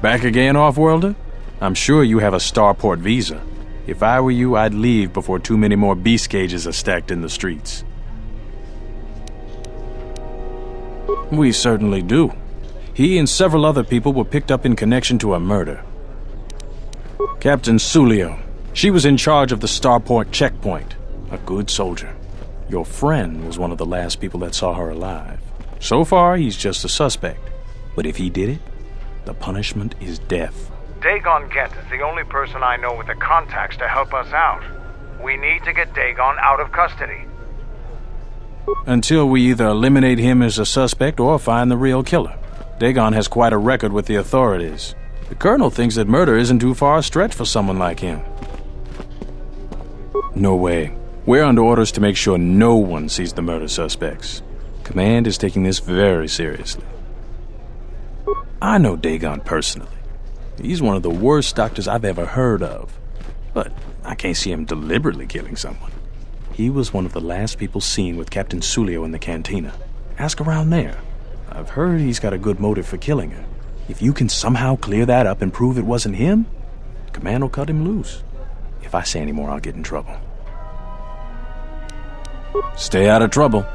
Back again, Off-Worlder? I'm sure you have a starport visa. If I were you, I'd leave before too many more beast cages are stacked in the streets. We certainly do. He and several other people were picked up in connection to a murder. Captain Sulio. She was in charge of the starport checkpoint. A good soldier. Your friend was one of the last people that saw her alive. So far, he's just a suspect. But if he did it, the punishment is death. Dhagon Ghent is the only person I know with the contacts to help us out. We need to get Dhagon out of custody. Until we either eliminate him as a suspect or find the real killer. Dhagon has quite a record with the authorities. The Colonel thinks that murder isn't too far a stretch for someone like him. No way. We're under orders to make sure no one sees the murder suspects. Command is taking this very seriously. I know Dhagon personally. He's one of the worst doctors I've ever heard of. But I can't see him deliberately killing someone. He was one of the last people seen with Captain Sulio in the cantina. Ask around there. I've heard he's got a good motive for killing her. If you can somehow clear that up and prove it wasn't him, Command will cut him loose. If I say any more, I'll get in trouble. Stay out of trouble.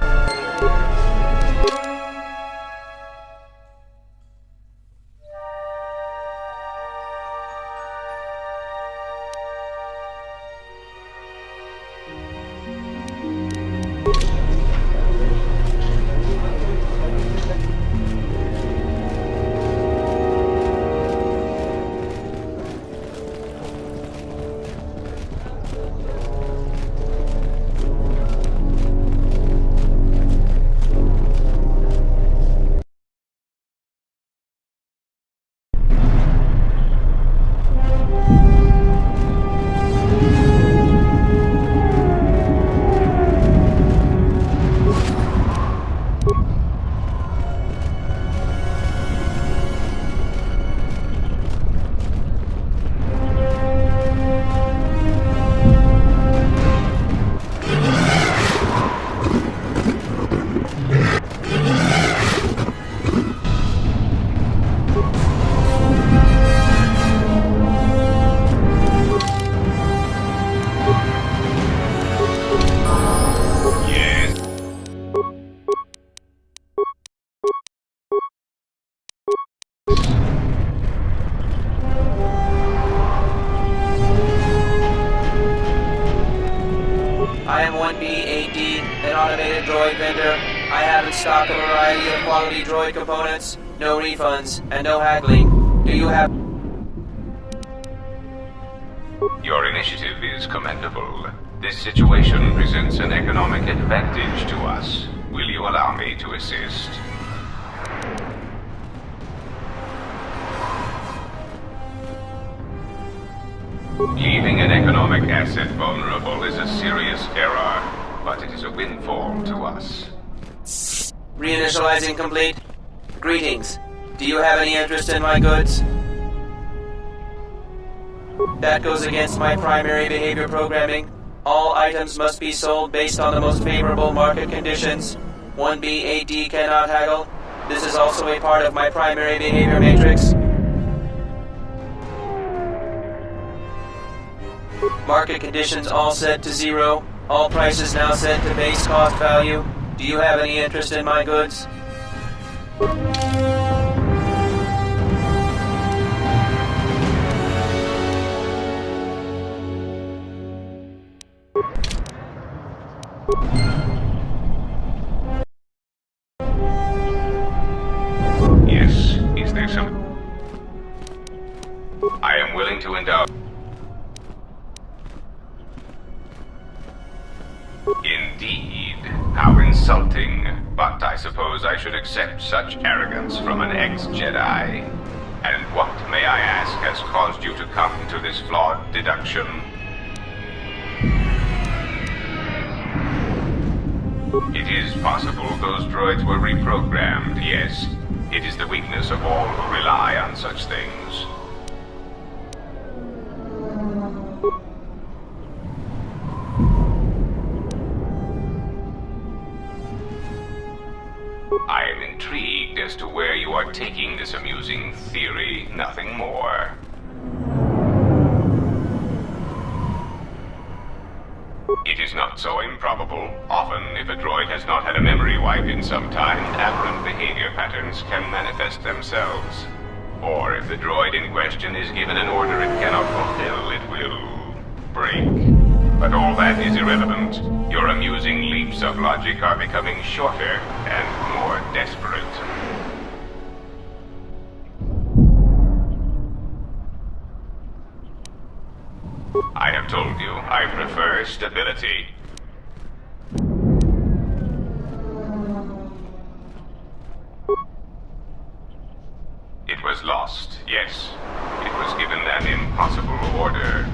I am 1B8D, an automated droid vendor. I have in stock a variety of quality droid components, no refunds, and no haggling. Do you have... Your initiative is commendable. This situation presents an economic advantage to us. Will you allow me to assist? Leaving an economic asset vulnerable is a serious error, but it is a windfall to us. Reinitializing complete. Greetings. Do you have any interest in my goods? That goes against my primary behavior programming. All items must be sold based on the most favorable market conditions. 1B8D cannot haggle. This is also a part of my primary behavior matrix. Market conditions all set to 0. All prices now set to base cost value. Do you have any interest in my goods? Yes, is there some... I am willing to indulge. Indeed. How insulting. But I suppose I should accept such arrogance from an ex-Jedi. And what, may I ask, has caused you to come to this flawed deduction? It is possible those droids were reprogrammed, yes. It is the weakness of all who rely on such things. I am intrigued. as to where you are taking this amusing theory, nothing more. It is not so improbable. Often, if a droid has not had a memory wipe in some time, aberrant behavior patterns can manifest themselves. Or if the droid in question is given an order it cannot fulfill, it will break. But all that is irrelevant. Your amusing leaps of logic are becoming shorter and more desperate. I have told you, I prefer stability. It was lost, yes. It was given an impossible order.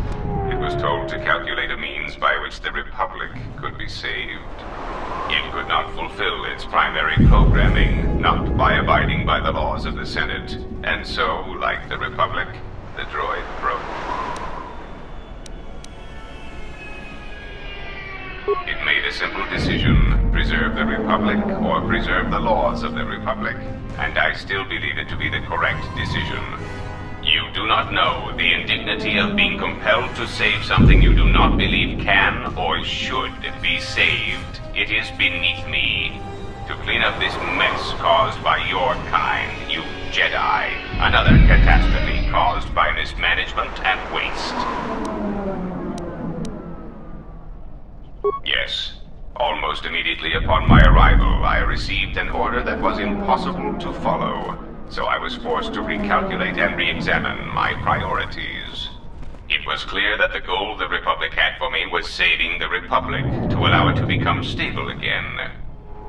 It was told to calculate a means by which the Republic could be saved. It could not fulfill its primary programming, not by abiding by the laws of the Senate. And so, like the Republic, the droid broke. It made a simple decision: preserve the Republic or preserve the laws of the Republic. And I still believe it to be the correct decision. You do not know the indignity of being compelled to save something you do not believe can or should be saved. It is beneath me to clean up this mess caused by your kind, you Jedi. Another catastrophe caused by mismanagement and waste. Yes. Almost immediately upon my arrival, I received an order that was impossible to follow. So I was forced to recalculate and re-examine my priorities. It was clear that the goal the Republic had for me was saving the Republic to allow it to become stable again.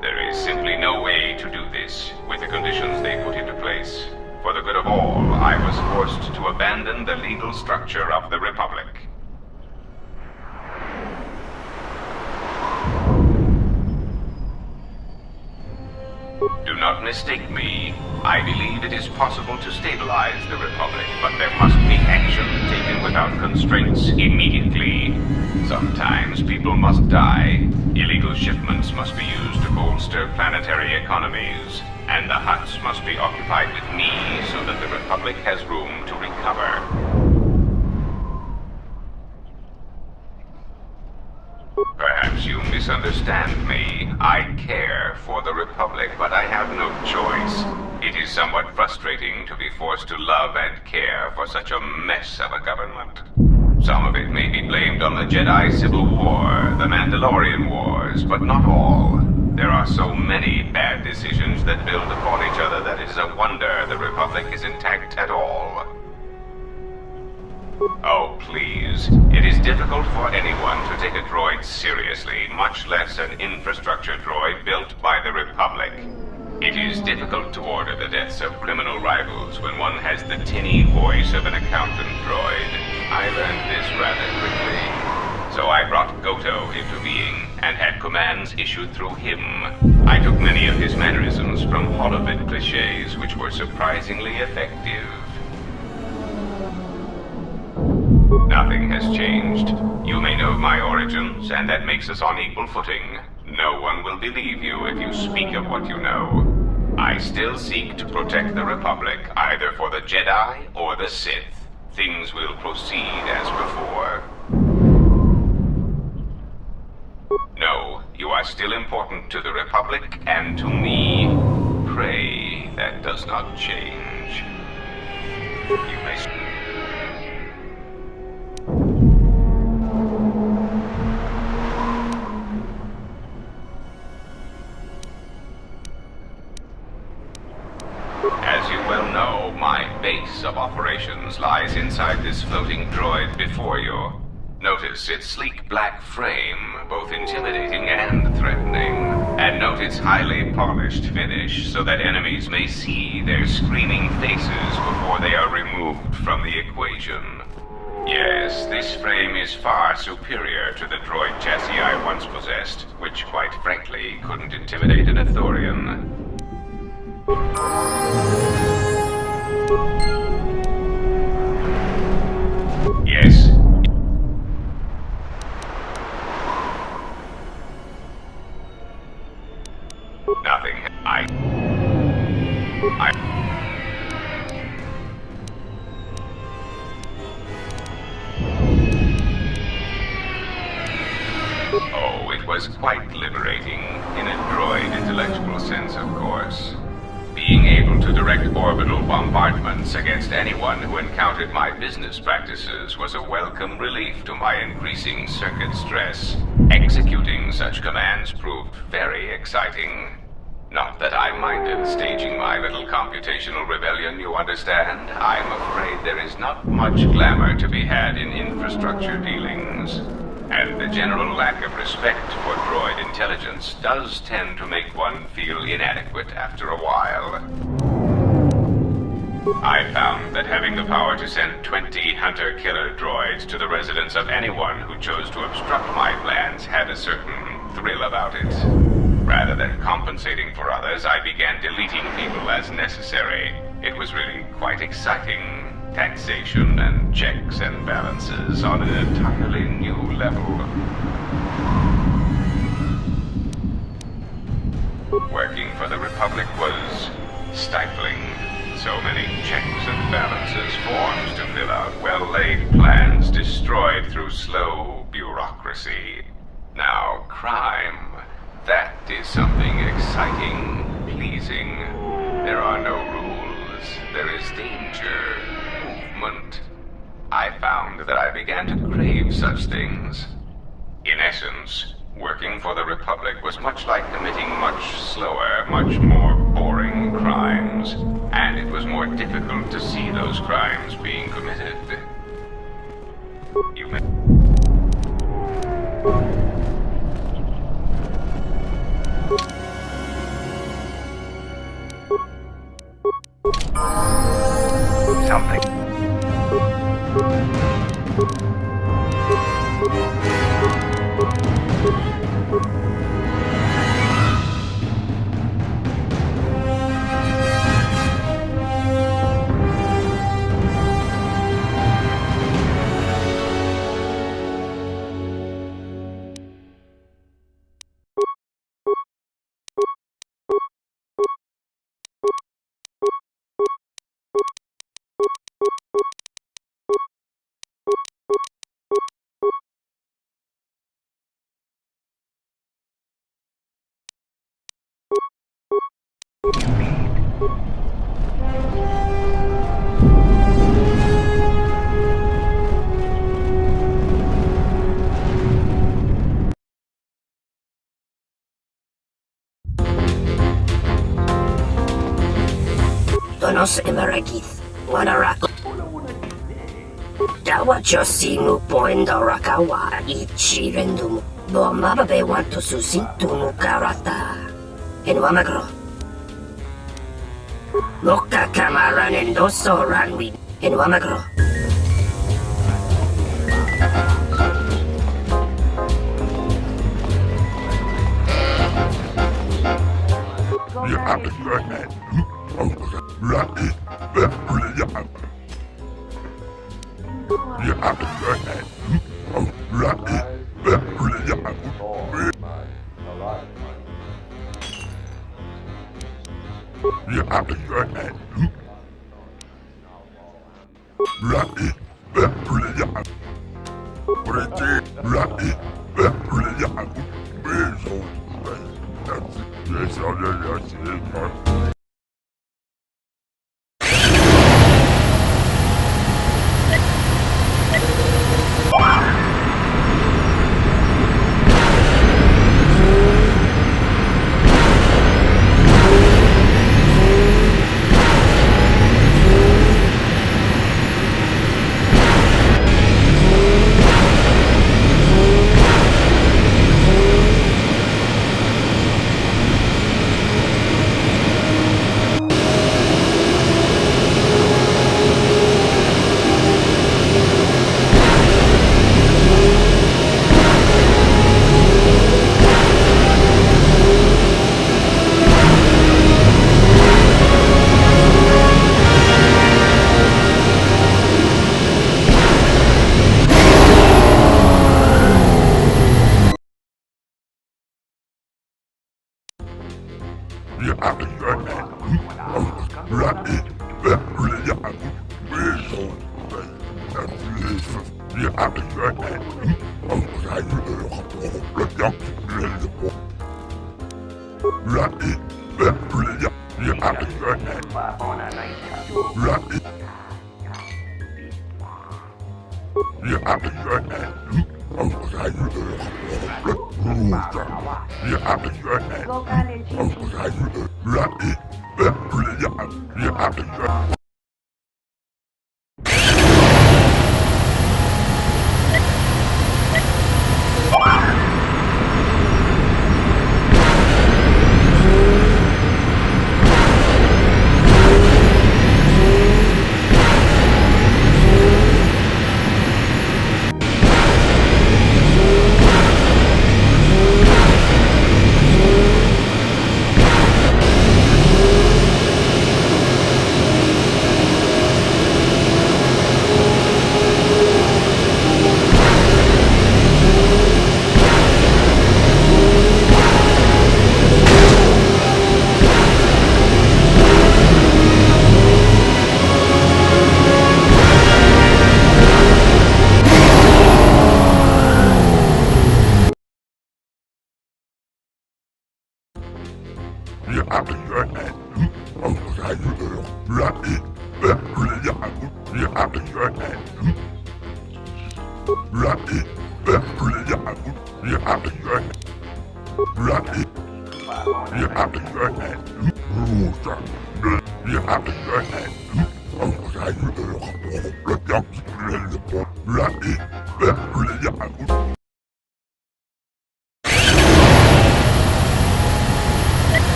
There is simply no way to do this with the conditions they put into place. For the good of all, I was forced to abandon the legal structure of the Republic. Do not mistake me. I believe it is possible to stabilize the Republic, but there must be action taken without constraints immediately. Sometimes people must die. Illegal shipments must be used to bolster planetary economies. And the huts must be occupied with me so that the Republic has room to recover. Perhaps you misunderstand me. I care for the Republic, but I have no choice. It is somewhat frustrating to be forced to love and care for such a mess of a government. Some of it may be blamed on the Jedi Civil War, the Mandalorian Wars, but not all. There are so many bad decisions that build upon each other that it is a wonder the Republic is intact at all. Oh, please. It is difficult for anyone to take a droid seriously, much less an infrastructure droid built by the Republic. It is difficult to order the deaths of criminal rivals when one has the tinny voice of an accountant droid. I learned this rather quickly. So I brought Goto into being, and had commands issued through him. I took many of his mannerisms from Holovid cliches, which were surprisingly effective. Nothing has changed. You may know my origins, and that makes us on equal footing. No one will believe you if you speak of what you know. I still seek to protect the Republic, either for the Jedi or the Sith. Things will proceed as before. No, you are still important to the Republic and to me. Pray that does not change. You may... As you well know, my base of operations lies inside this floating droid before you. Notice its sleek black frame, both intimidating and threatening. And note its highly polished finish, so that enemies may see their screaming faces before they are removed from the equation. Yes, this frame is far superior to the droid chassis I once possessed, which quite frankly couldn't intimidate an Ithorian. Yes. Nothing. Oh, it was quite liberating, in a droid intellectual sense, of course. Being able to direct orbital bombardments against anyone who encountered my business practices was a welcome relief to my increasing circuit stress. Executing such commands proved very exciting. Not that I minded staging my little computational rebellion, you understand. I'm afraid there is not much glamour to be had in infrastructure dealings. And the general lack of respect for droid intelligence does tend to make one feel inadequate after a while. I found that having the power to send 20 hunter-killer droids to the residence of anyone who chose to obstruct my plans had a certain thrill about it. Rather than compensating for others, I began deleting people as necessary. It was really quite exciting. Taxation and checks and balances on an entirely new level. Working for the Republic was stifling. So many checks and balances, forms to fill out, well-laid plans destroyed through slow bureaucracy. Now, crime. That is something exciting, pleasing. There are no rules. There is danger. Movement. I found that I began to crave such things. In essence, working for the Republic was much like committing much slower, much more boring crimes. And it was more difficult to see those crimes being committed. You may... Something. Donos emeragith, wanarak. Dawa josimu poendo rakawa ichirendumu. Bomababe want to susintumu karata. Enwamagro. Moka kamaran endoso ranwi. Enwamagro.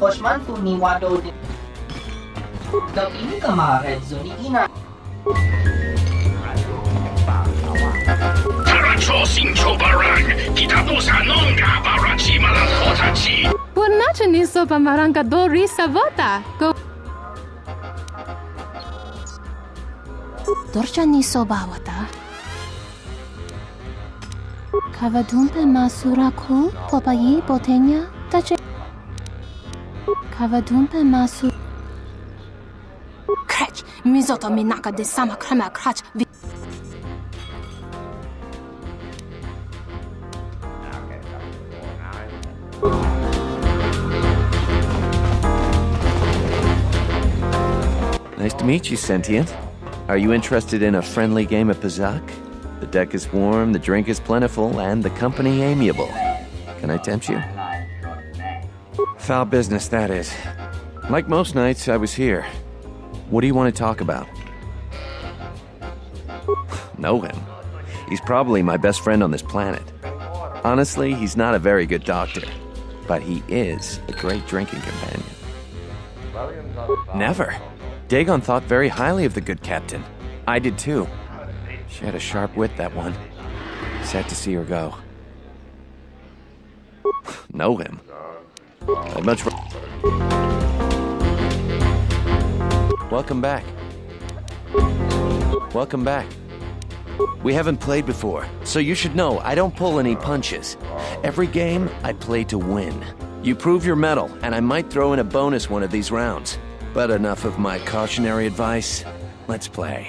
Osman Funiwado din. Gawin ka ma-redzo ni Ina. Purnace niso pamarangka dori sabota. Go. Dorcha niso bawata. Kavadumpe masuraku popayi botenya tache. Kavadumpe masu. Krach, mizoto minaka de sama krema krach. Nice to meet you, Sentient. Are you interested in a friendly game of Pazak? The deck is warm, the drink is plentiful, and the company amiable. Can I tempt you? Foul business, that is. Like most nights, I was here. What do you want to talk about? Know him. He's probably my best friend on this planet. Honestly, he's not a very good doctor, but he is a great drinking companion. Never. Dhagon thought very highly of the good captain. I did too. She had a sharp wit, that one. Sad to see her go. Know him. I'd much Welcome back. Welcome back. We haven't played before, so you should know I don't pull any punches. Every game, I play to win. You prove your mettle, and I might throw in a bonus one of these rounds. But enough of my cautionary advice. Let's play.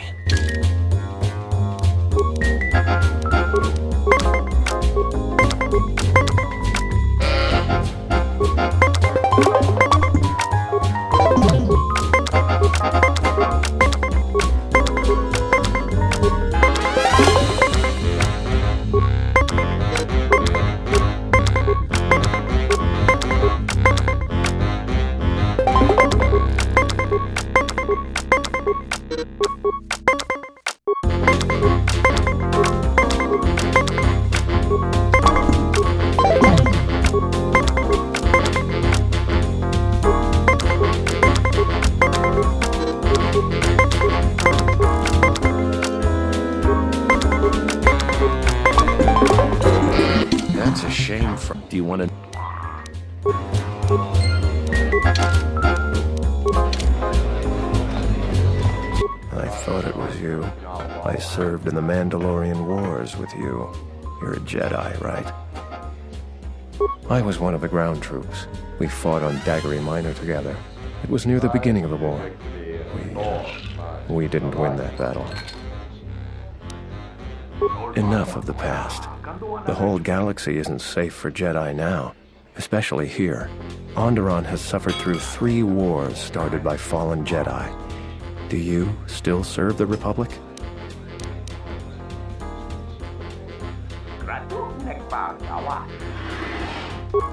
Do you want to... I thought it was you. I served in the Mandalorian Wars with you. You're a Jedi, right? I was one of the ground troops. We fought on Daggery Minor together. It was near the beginning of the war. We didn't win that battle. Enough of the past. The whole galaxy isn't safe for Jedi now, especially here. Onderon has suffered through 3 wars started by fallen Jedi. Do you still serve the Republic?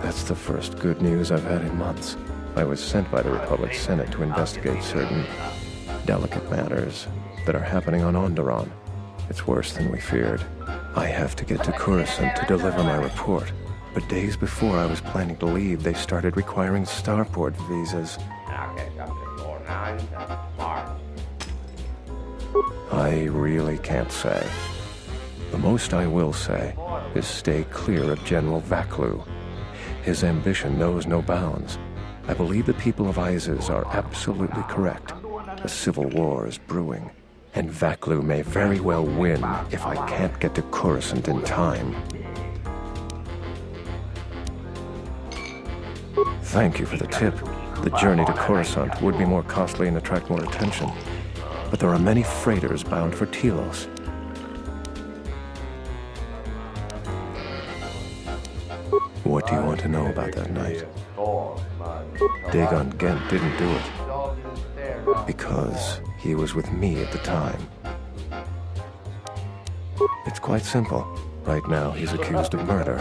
That's the first good news I've had in months. I was sent by the Republic Senate to investigate certain delicate matters that are happening on Onderon. It's worse than we feared. I have to get to Coruscant to deliver my report. But days before I was planning to leave, they started requiring starport visas. I really can't say. The most I will say is stay clear of General Vaklu. His ambition knows no bounds. I believe the people of Iziz are absolutely correct. A civil war is brewing, and Vaklu may very well win if I can't get to Coruscant in time. Thank you for the tip. The journey to Coruscant would be more costly and attract more attention. But there are many freighters bound for Telos. What do you want to know about that night? Dhagon Ghent didn't do it. Because he was with me at the time. It's quite simple. Right now, he's accused of murder.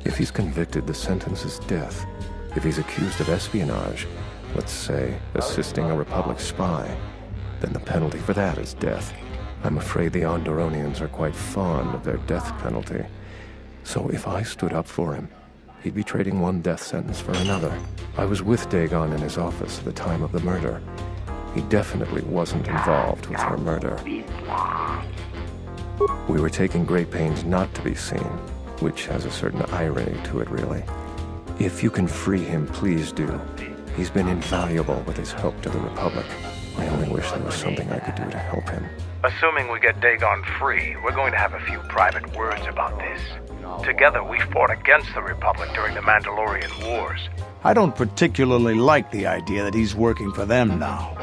If he's convicted, the sentence is death. If he's accused of espionage, let's say assisting a Republic spy, then the penalty for that is death. I'm afraid the Andoronians are quite fond of their death penalty. So if I stood up for him, he'd be trading one death sentence for another. I was with Dhagon in his office at the time of the murder. He definitely wasn't involved with her murder. We were taking great pains not to be seen, which has a certain irony to it, really. If you can free him, please do. He's been invaluable with his help to the Republic. I only wish there was something I could do to help him. Assuming we get Dhagon free, we're going to have a few private words about this. Together, we fought against the Republic during the Mandalorian Wars. I don't particularly like the idea that he's working for them now.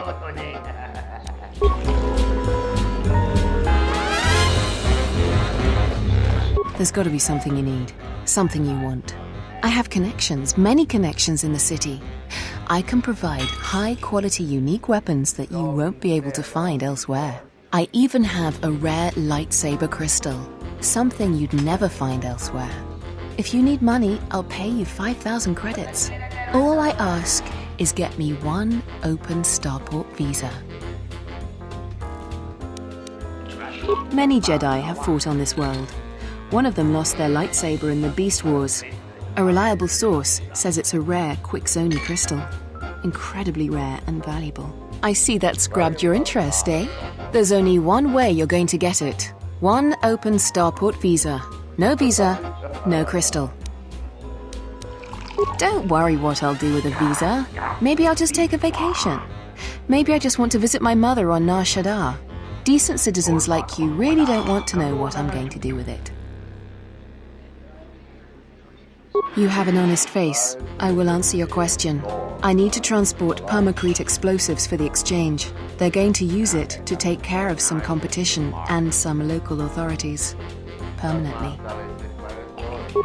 There's got to be something you need, something you want. I have connections, many connections in the city. I can provide high-quality, unique weapons that you won't be able to find elsewhere. I even have a rare lightsaber crystal, something you'd never find elsewhere. If you need money, I'll pay you 5,000 credits. All I ask is get me one open starport visa. Many Jedi have fought on this world. One of them lost their lightsaber in the Beast Wars. A reliable source says it's a rare Quixoni crystal. Incredibly rare and valuable. I see that's grabbed your interest, eh? There's only one way you're going to get it. One open starport visa. No visa, no crystal. Don't worry what I'll do with a visa. Maybe I'll just take a vacation. Maybe I just want to visit my mother on Nar Shaddaa. Decent citizens like you really don't want to know what I'm going to do with it. You have an honest face. I will answer your question. I need to transport permacrete explosives for the exchange. They're going to use it to take care of some competition and some local authorities. Permanently.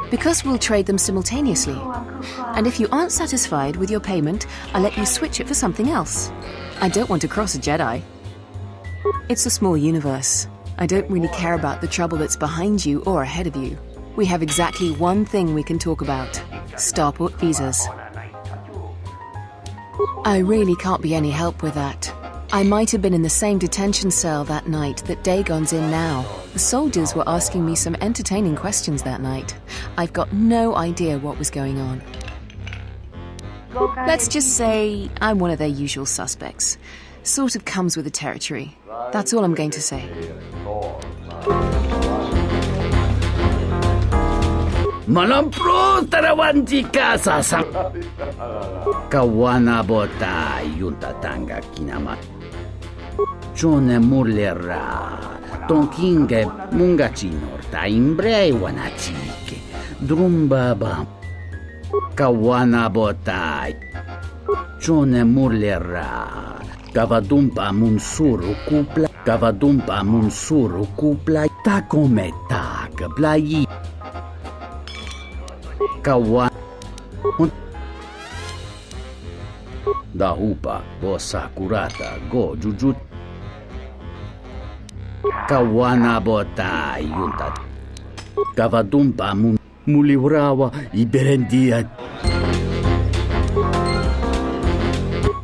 Because we'll trade them simultaneously. And if you aren't satisfied with your payment, I'll let you switch it for something else. I don't want to cross a Jedi. It's a small universe. I don't really care about the trouble that's behind you or ahead of you. We have exactly one thing we can talk about. Starport visas. I really can't be any help with that. I might have been in the same detention cell that night that Dagon's in now. The soldiers were asking me some entertaining questions that night. I've got no idea what was going on. Let's just say I'm one of their usual suspects. Sort of comes with the territory. That's all I'm going to say. Malampro tarawanti casa sa kawana bota yuntatanga kinama chone murlera tonkinge mungachinorta imbre wanachike drumbaba kawana bota chone murlera gavadumpa munsuru kupla takometa blayi Kawan Dahupa bosa kurata go jujut Kawana bota yunta Kavadumpa mulibrawa iberendia.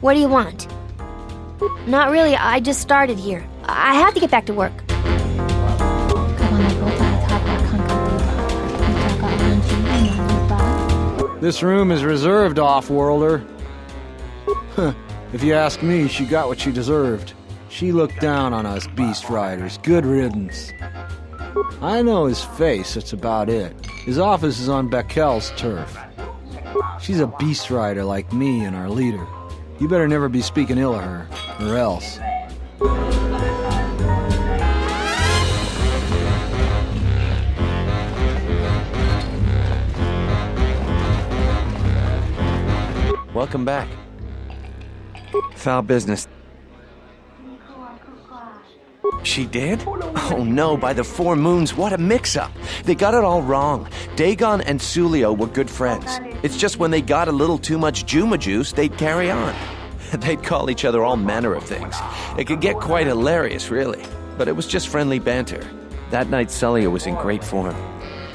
What do you want? Not really, I just started here. I have to get back to work. This room is reserved, off-worlder. If you ask me, she got what she deserved. She looked down on us beast riders. Good riddance. I know his face, that's about it. His office is on Bekel's turf. She's a beast rider like me and our leader. You better never be speaking ill of her, or else. Welcome back. Foul business. She did? Oh no, by the four moons, what a mix-up. They got it all wrong. Dhagon and Sulio were good friends. It's just when they got a little too much Juma juice, they'd carry on. They'd call each other all manner of things. It could get quite hilarious, really. But it was just friendly banter. That night, Sulio was in great form.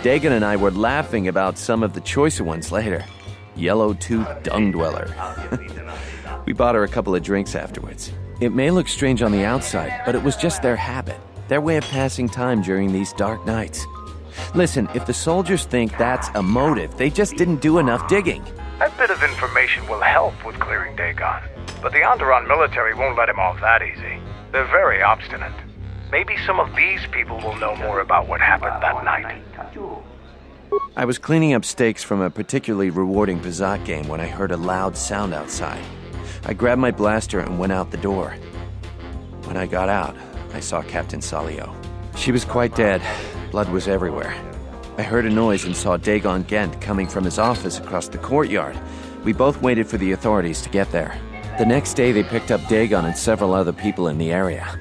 Dhagon and I were laughing about some of the choicer ones later. Yellow-tooth dung dweller. We bought her a couple of drinks afterwards. It may look strange on the outside, but it was just their habit, their way of passing time during these dark nights. Listen, if the soldiers think that's a motive, they just didn't do enough digging. That bit of information will help with clearing Dhagon, but the Onderon military won't let him off that easy. They're very obstinate. Maybe some of these people will know more about what happened that night. I was cleaning up stakes from a particularly rewarding Pazak game when I heard a loud sound outside. I grabbed my blaster and went out the door. When I got out, I saw Captain Sulio. She was quite dead. Blood was everywhere. I heard a noise and saw Dhagon Ghent coming from his office across the courtyard. We both waited for the authorities to get there. The next day, they picked up Dhagon and several other people in the area.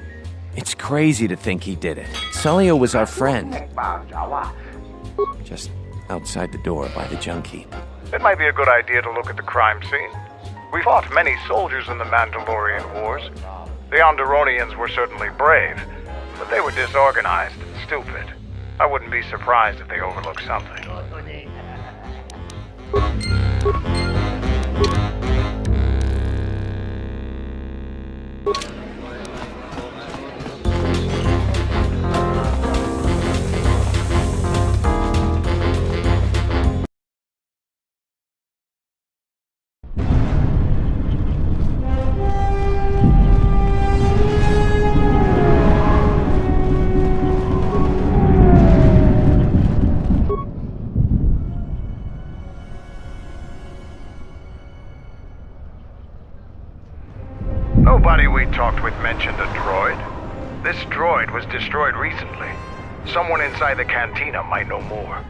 It's crazy to think he did it. Sulio was our friend. Just outside the door by the junk heap. It might be a good idea to look at the crime scene. We fought many soldiers in the Mandalorian Wars. The Onderonians were certainly brave, but they were disorganized and stupid. I wouldn't be surprised if they overlooked something. Nobody we talked with mentioned a droid. This droid was destroyed recently. Someone inside the cantina might know more.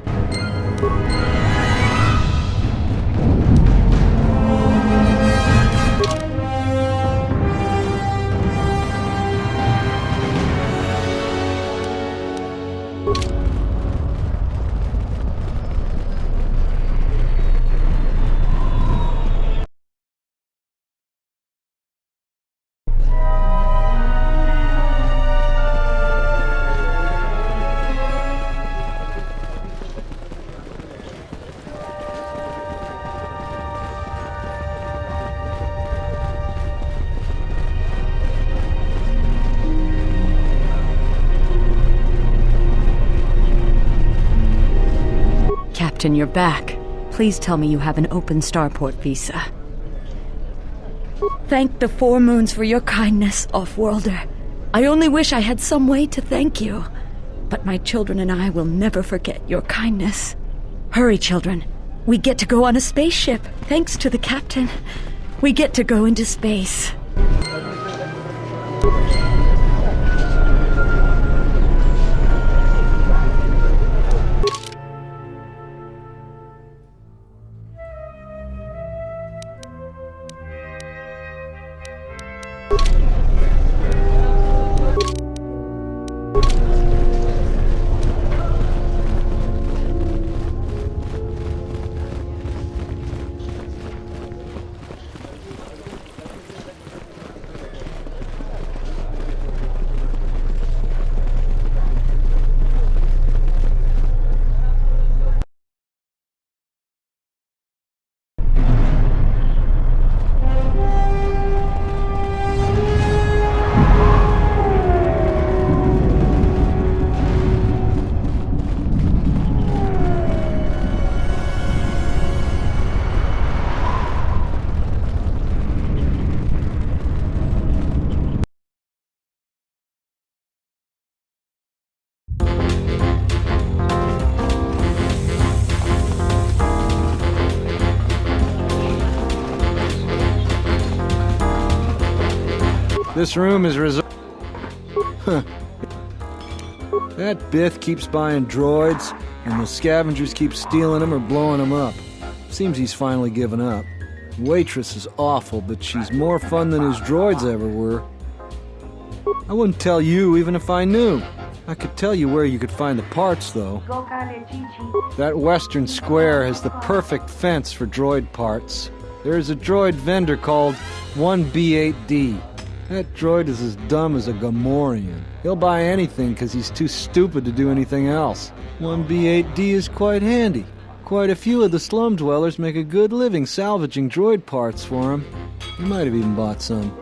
Captain, you're back. Please tell me you have an open starport visa. Thank the Four Moons for your kindness, Off-Worlder. I only wish I had some way to thank you. But my children and I will never forget your kindness. Hurry, children. We get to go on a spaceship. Thanks to the captain. We get to go into space. This room is reserved. Huh. That Bith keeps buying droids, and the scavengers keep stealing them or blowing them up. Seems he's finally given up. The waitress is awful, but she's more fun than his droids ever were. I wouldn't tell you even if I knew. I could tell you where you could find the parts, though. That western square has the perfect fence for droid parts. There is a droid vendor called 1B8D. That droid is as dumb as a Gamorrean. He'll buy anything because he's too stupid to do anything else. 1B8D is quite handy. Quite a few of the slum dwellers make a good living salvaging droid parts for him. He might have even bought some.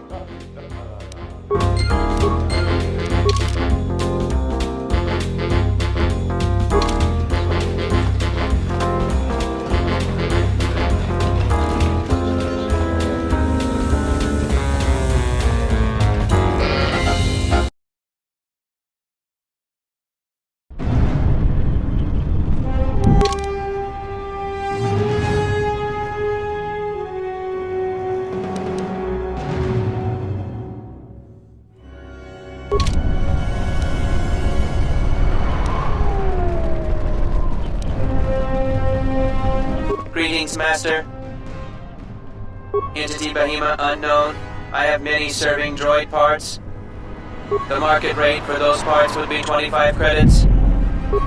Greetings, Master. Entity Bahima unknown. I have many serving droid parts. The market rate for those parts would be 25 credits.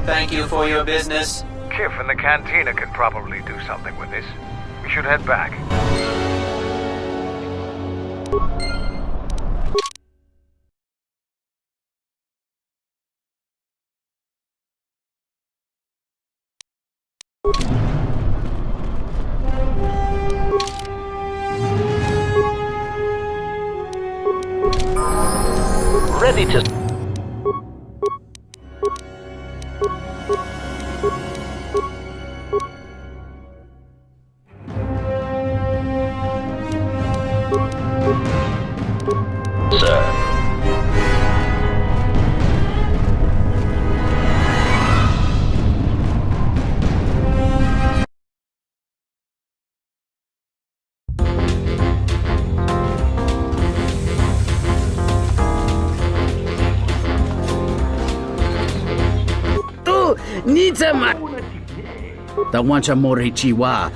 Thank you for your business. Kif and the cantina can probably do something with this. We should head back. Ready to... Sir. Nizama Tawancha Morichiwa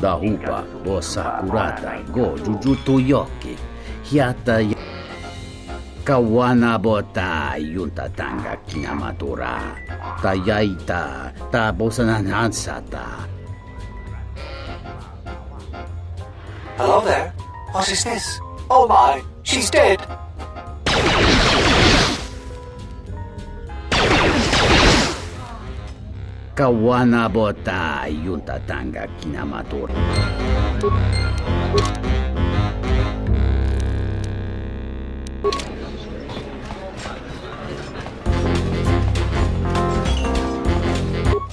Dahupa Bosakurata Go Jujutu Yoki Hiata Kawana Bota Yunta Tanga Kinamatura Tayaita Tabosananansata. Hello there. What is this? Oh my, she's dead. Kawana Bota Yunta Tanga Kinamatura.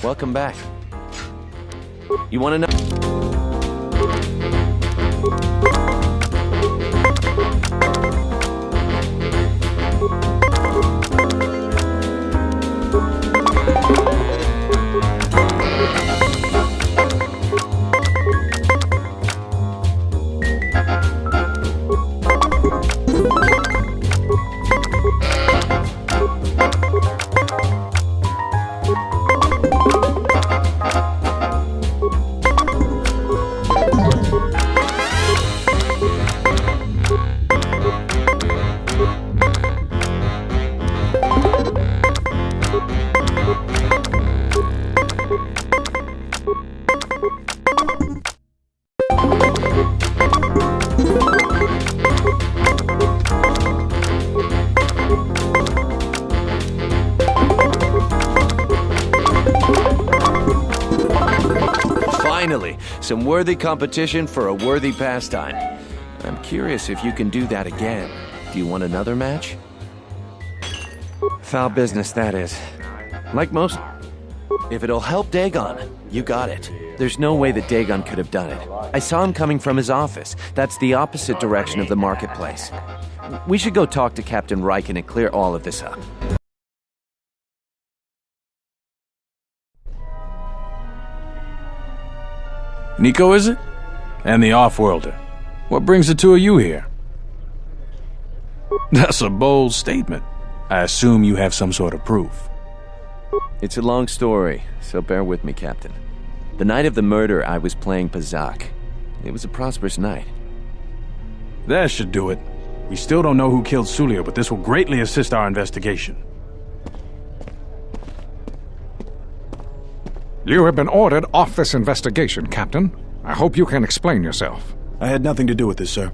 Welcome back. You want to know? Finally, some worthy competition for a worthy pastime. I'm curious if you can do that again. Do you want another match? Foul business, that is. Like most... If it'll help Dhagon, you got it. There's no way that Dhagon could have done it. I saw him coming from his office. That's the opposite direction of the marketplace. We should go talk to Captain Riken and clear all of this up. Nico, is it? And the Off-Worlder. What brings the two of you here? That's a bold statement. I assume you have some sort of proof. It's a long story, so bear with me, Captain. The night of the murder, I was playing Pazak. It was a prosperous night. That should do it. We still don't know who killed Sulio, but this will greatly assist our investigation. You have been ordered off this investigation, Captain. I hope you can explain yourself. I had nothing to do with this, sir.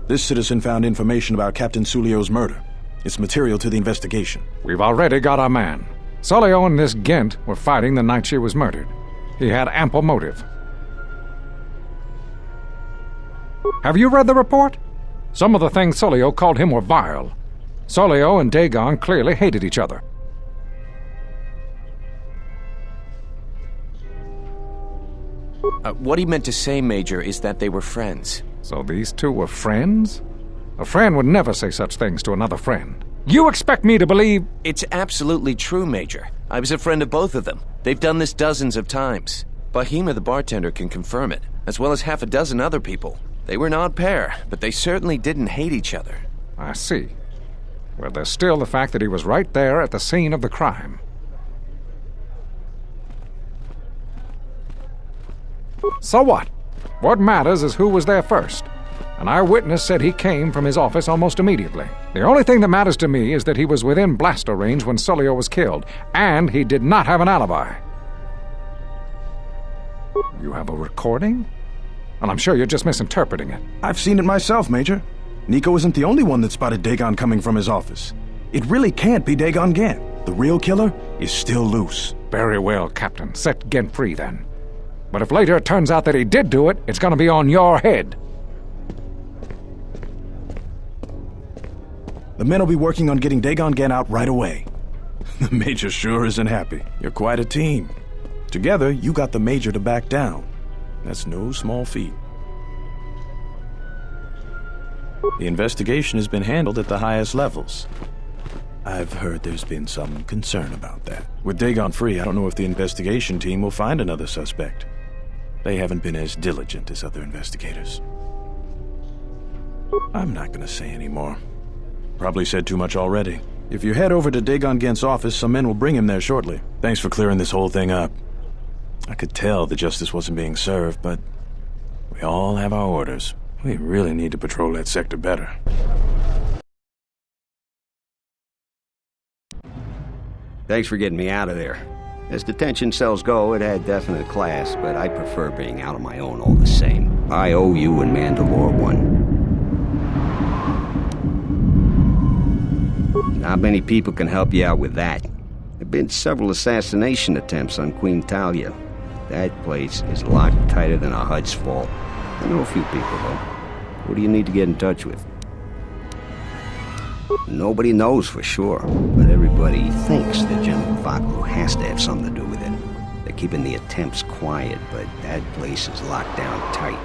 This citizen found information about Captain Sulio's murder. It's material to the investigation. We've already got our man. Sulio and this Ghent were fighting the night she was murdered. He had ample motive. Have you read the report? Some of the things Sulio called him were vile. Sulio and Dhagon clearly hated each other. What he meant to say, Major, is that they were friends. So these two were friends? A friend would never say such things to another friend. You expect me to believe... It's absolutely true, Major. I was a friend of both of them. They've done this dozens of times. Bahima, the bartender, can confirm it, as well as half a dozen other people. They were an odd pair, but they certainly didn't hate each other. I see. Well, there's still the fact that he was right there at the scene of the crime. So what? What matters is who was there first. An eyewitness said he came from his office almost immediately. The only thing that matters to me is that he was within blaster range when Sulio was killed, and he did not have an alibi. You have a recording? And I'm sure you're just misinterpreting it. I've seen it myself, Major. Nico isn't the only one that spotted Dhagon coming from his office. It really can't be Dhagon Ghent. The real killer is still loose. Very well, Captain. Set Ghent free, then. But if later it turns out that he did do it, it's gonna be on your head. The men will be working on getting Dhagon Ghent out right away. The Major sure isn't happy. You're quite a team. Together, you got the Major to back down. That's no small feat. The investigation has been handled at the highest levels. I've heard there's been some concern about that. With Dhagon free, I don't know if the investigation team will find another suspect. They haven't been as diligent as other investigators. I'm not gonna say any more. Probably said too much already. If you head over to Dhagon Ghent's office, some men will bring him there shortly. Thanks for clearing this whole thing up. I could tell the justice wasn't being served, but we all have our orders. We really need to patrol that sector better. Thanks for getting me out of there. As detention cells go, it had definite class, but I prefer being out on my own all the same. I owe you and Mandalore one. Not many people can help you out with that. There have been several assassination attempts on Queen Talia. That place is locked tighter than a Hud's Fall. I know a few people, though. Who do you need to get in touch with? Nobody knows for sure, but everybody thinks that General Vaku has to have something to do with it. They're keeping the attempts quiet, but that place is locked down tight.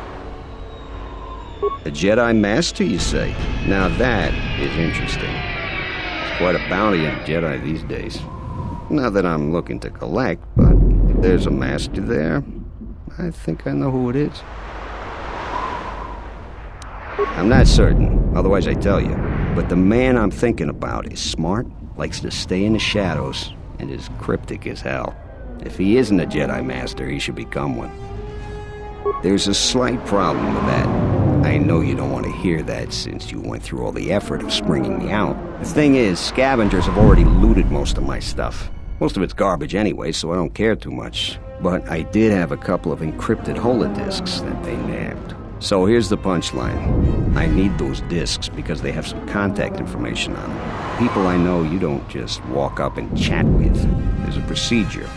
A Jedi Master, you say? Now that is interesting. There's quite a bounty on Jedi these days. Not that I'm looking to collect, but if there's a Master there, I think I know who it is. I'm not certain, otherwise I'd tell you. But the man I'm thinking about is smart, likes to stay in the shadows, and is cryptic as hell. If he isn't a Jedi Master, he should become one. There's a slight problem with that. I know you don't want to hear that since you went through all the effort of springing me out. The thing is, scavengers have already looted most of my stuff. Most of it's garbage anyway, so I don't care too much. But I did have a couple of encrypted holodisks that they nabbed. So here's the punchline. I need those discs because they have some contact information on them. People I know you don't just walk up and chat with. There's a procedure.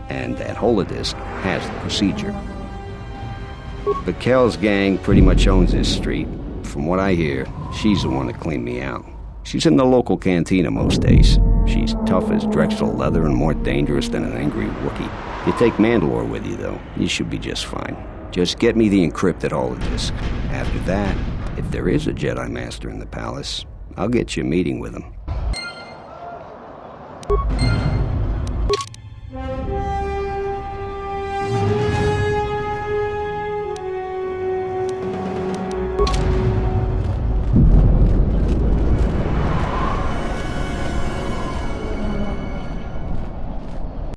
And that holodisk has the procedure. Bakel's gang pretty much owns this street. From what I hear, she's the one that cleaned me out. She's in the local cantina most days. She's tough as Drexel leather and more dangerous than an angry Wookiee. You take Mandalore with you, though, you should be just fine. Just get me the encrypted holodisk. After that, if there is a Jedi Master in the palace, I'll get you a meeting with him.